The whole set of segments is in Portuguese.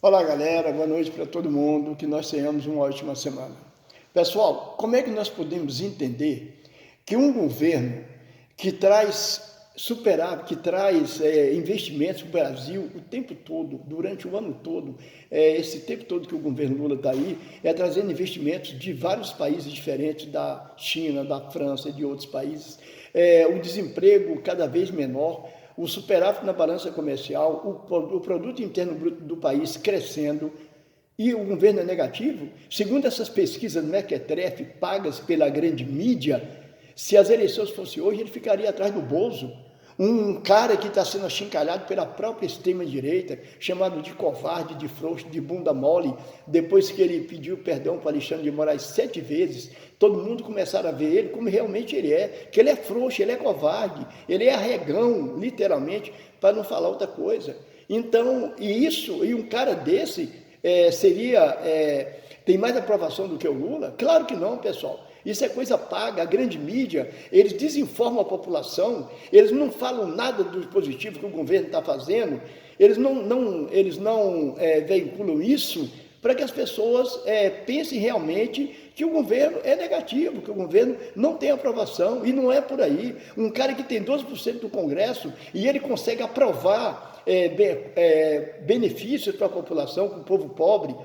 Olá, galera, boa noite para todo mundo, que nós tenhamos uma ótima semana. Pessoal, como é que nós podemos entender que um governo que traz superávit, que traz investimentos para o Brasil o tempo todo, durante o ano todo, esse tempo todo que o governo Lula está aí, trazendo investimentos de vários países diferentes, da China, da França e de outros países, o desemprego cada vez menor, o superávit na balança comercial, o produto interno bruto do país crescendo, e o governo é negativo? Segundo essas pesquisas mequetrefe pagas pela grande mídia, se as eleições fossem hoje, ele ficaria atrás do Bozo, um cara que está sendo achincalhado pela própria extrema-direita, chamado de covarde, de frouxo, de bunda mole, depois que ele pediu perdão para Alexandre de Moraes 7 vezes, todo mundo começaram a ver ele como realmente ele é, que ele é frouxo, ele é covarde, ele é arregão, literalmente, para não falar outra coisa. Então, e um cara desse tem mais aprovação do que o Lula? Claro que não, pessoal. Isso é coisa paga, a grande mídia, eles desinformam a população, eles não falam nada do positivo que o governo está fazendo, eles não veiculam isso para que as pessoas pensem realmente que o governo é negativo, que o governo não tem aprovação, e não é por aí. Um cara que tem 12% do Congresso e ele consegue aprovar benefícios para a população, para o povo pobre.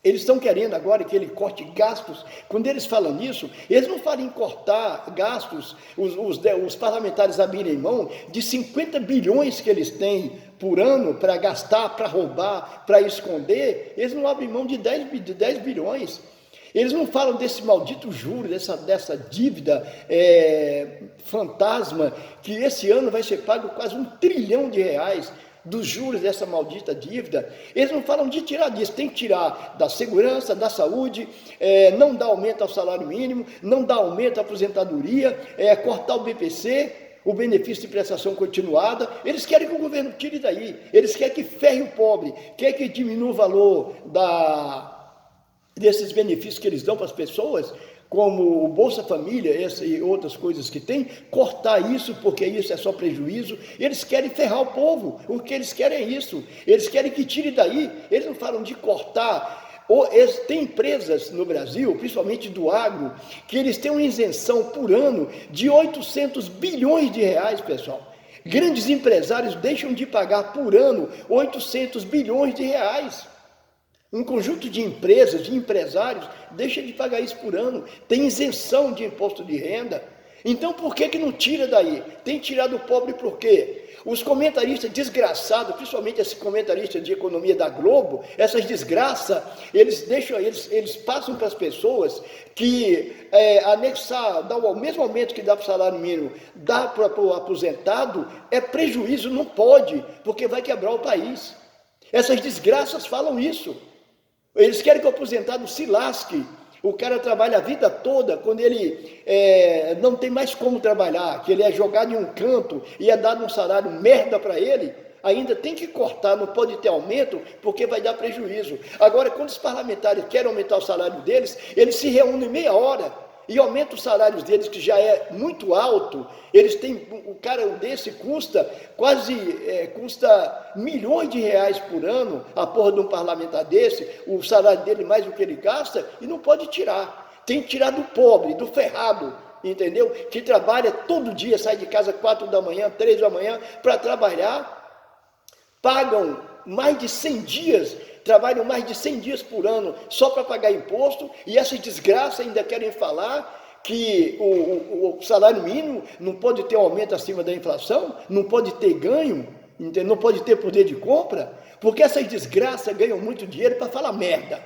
Eles estão querendo agora que ele corte gastos. Quando eles falam nisso, eles não falam em cortar gastos, os parlamentares abrirem mão de 50 bilhões que eles têm por ano para gastar, para roubar, para esconder, eles não abrem mão de 10 bilhões. Eles não falam desse maldito juro, dessa dívida fantasma, que esse ano vai ser pago quase R$ 1 trilhão dos juros dessa maldita dívida. Eles não falam de tirar disso, tem que tirar da segurança, da saúde, não dar aumento ao salário mínimo, não dar aumento à aposentadoria, cortar o BPC, o benefício de prestação continuada. Eles querem que o governo tire daí, eles querem que ferre o pobre, querem que diminua o valor desses benefícios que eles dão para as pessoas, como o Bolsa Família e outras coisas que tem, cortar isso, porque isso é só prejuízo. Eles querem ferrar o povo, o que eles querem é isso, eles querem que tire daí, eles não falam de cortar. Tem empresas no Brasil, principalmente do agro, que eles têm uma isenção por ano de 800 bilhões de reais, pessoal. Grandes empresários deixam de pagar por ano 800 bilhões de reais. Um conjunto de empresas, de empresários, deixa de pagar isso por ano, tem isenção de imposto de renda. Então, por que não tira daí? Tem tirado o pobre por quê? Os comentaristas desgraçados, principalmente esse comentarista de economia da Globo, essas desgraças, eles passam para as pessoas que dar o mesmo aumento que dá para o salário mínimo, dá para o aposentado, é prejuízo, não pode, porque vai quebrar o país. Essas desgraças falam isso. Eles querem que o aposentado se lasque. O cara trabalha a vida toda, quando ele não tem mais como trabalhar, que ele é jogado em um canto e é dado um salário merda para ele, ainda tem que cortar, não pode ter aumento, porque vai dar prejuízo. Agora, quando os parlamentares querem aumentar o salário deles, eles se reúnem meia hora e aumentam os salários deles, que já é muito alto. Eles têm, o cara desse custa milhões de reais por ano, a porra de um parlamentar desse, o salário dele mais do que ele gasta, e não pode tirar. Tem que tirar do pobre, do ferrado, entendeu? Que trabalha todo dia, sai de casa 4 da manhã, 3 da manhã, para trabalhar, pagam mais de 100 dias, trabalham mais de 100 dias por ano só para pagar imposto, e essas desgraças ainda querem falar que o salário mínimo não pode ter aumento acima da inflação, não pode ter ganho, não pode ter poder de compra, porque essas desgraças ganham muito dinheiro para falar merda.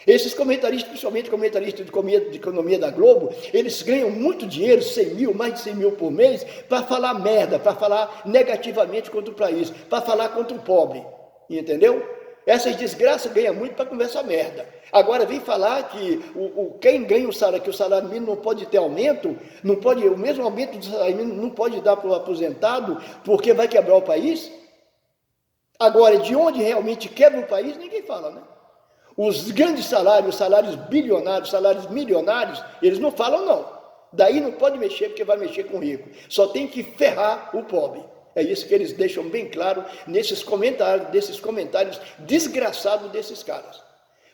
Esses comentaristas, principalmente comentaristas de economia da Globo, eles ganham muito dinheiro, 100 mil, mais de 100 mil por mês, para falar merda, para falar negativamente contra o país, para falar contra o pobre, entendeu? Essas desgraças ganham muito para conversar merda. Agora vem falar que quem ganha o salário, que o salário mínimo não pode ter aumento, o mesmo aumento do salário mínimo não pode dar para o aposentado, porque vai quebrar o país? Agora, de onde realmente quebra o país, ninguém fala, né? Os grandes salários, os salários bilionários, salários milionários, eles não falam não. Daí não pode mexer, porque vai mexer com o rico. Só tem que ferrar o pobre. É isso que eles deixam bem claro nesses comentários desgraçados desses caras.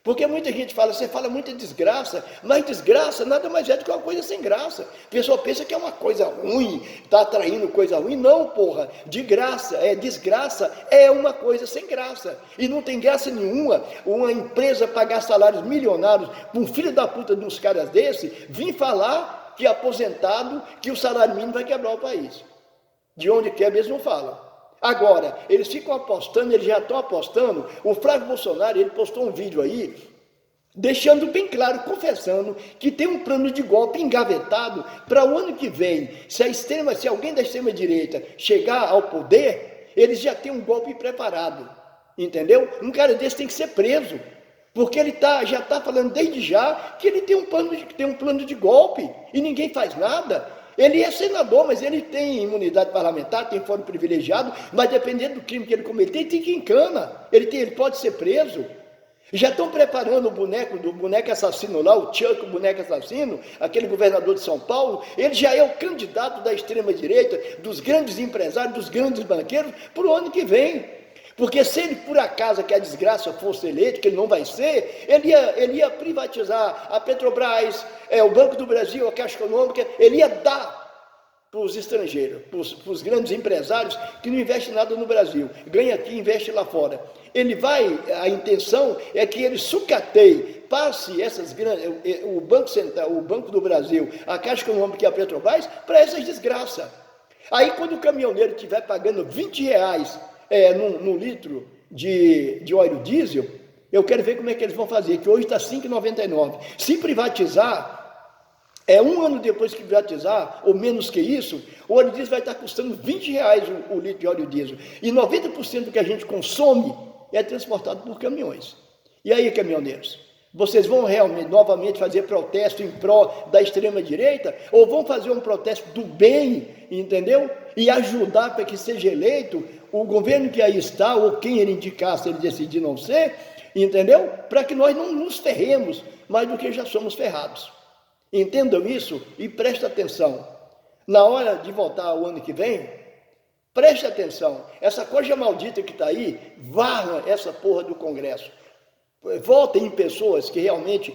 Porque muita gente fala, você fala muita desgraça, mas desgraça nada mais é do que uma coisa sem graça. A pessoa pensa que é uma coisa ruim, está atraindo coisa ruim. Não, porra, desgraça é uma coisa sem graça. E não tem graça nenhuma uma empresa pagar salários milionários para um filho da puta de uns caras desse, vir falar que aposentado, que o salário mínimo vai quebrar o país. De onde quer, eles não falam. Agora, eles ficam apostando, eles já estão apostando. O Flávio Bolsonaro, ele postou um vídeo aí, deixando bem claro, confessando que tem um plano de golpe engavetado para o ano que vem. Se alguém da extrema-direita chegar ao poder, eles já têm um golpe preparado, entendeu? Um cara desse tem que ser preso, porque ele já está falando desde já que ele tem um plano de golpe e ninguém faz nada. Ele é senador, mas ele tem imunidade parlamentar, tem fórum privilegiado, mas dependendo do crime que ele cometer, ele tem que encana. Ele pode ser preso. Já estão preparando o boneco assassino lá, o Chuck, o boneco assassino, aquele governador de São Paulo. Ele já é o candidato da extrema-direita, dos grandes empresários, dos grandes banqueiros, para o ano que vem. Porque se ele, por acaso, que a desgraça fosse eleito, que ele não vai ser, ele ia privatizar a Petrobras, o Banco do Brasil, a Caixa Econômica, ele ia dar para os estrangeiros, para os grandes empresários que não investem nada no Brasil, ganha aqui, investe lá fora. A intenção é que ele sucateie, passe o Banco Central, o Banco do Brasil, a Caixa Econômica e a Petrobras para essas desgraças. Aí quando o caminhoneiro estiver pagando R$20 no litro de óleo diesel, eu quero ver como é que eles vão fazer, que hoje está R$ 5,99. Se privatizar, um ano depois que privatizar, ou menos que isso, o óleo diesel vai estar custando R$20 o litro de óleo diesel. E 90% do que a gente consome é transportado por caminhões. E aí, caminhoneiros? Vocês vão realmente, novamente, fazer protesto em prol da extrema-direita? Ou vão fazer um protesto do bem, entendeu? E ajudar para que seja eleito o governo que aí está, ou quem ele indicar, se ele decidir não ser, entendeu? Para que nós não nos ferremos mais do que já somos ferrados. Entendam isso e prestem atenção. Na hora de votar o ano que vem, preste atenção. Essa coisa maldita que está aí, varra essa porra do Congresso. Votem em pessoas que realmente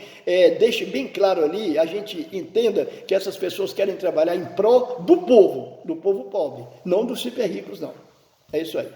deixem bem claro ali, a gente entenda que essas pessoas querem trabalhar em prol do povo pobre, não dos super ricos, não. É isso aí.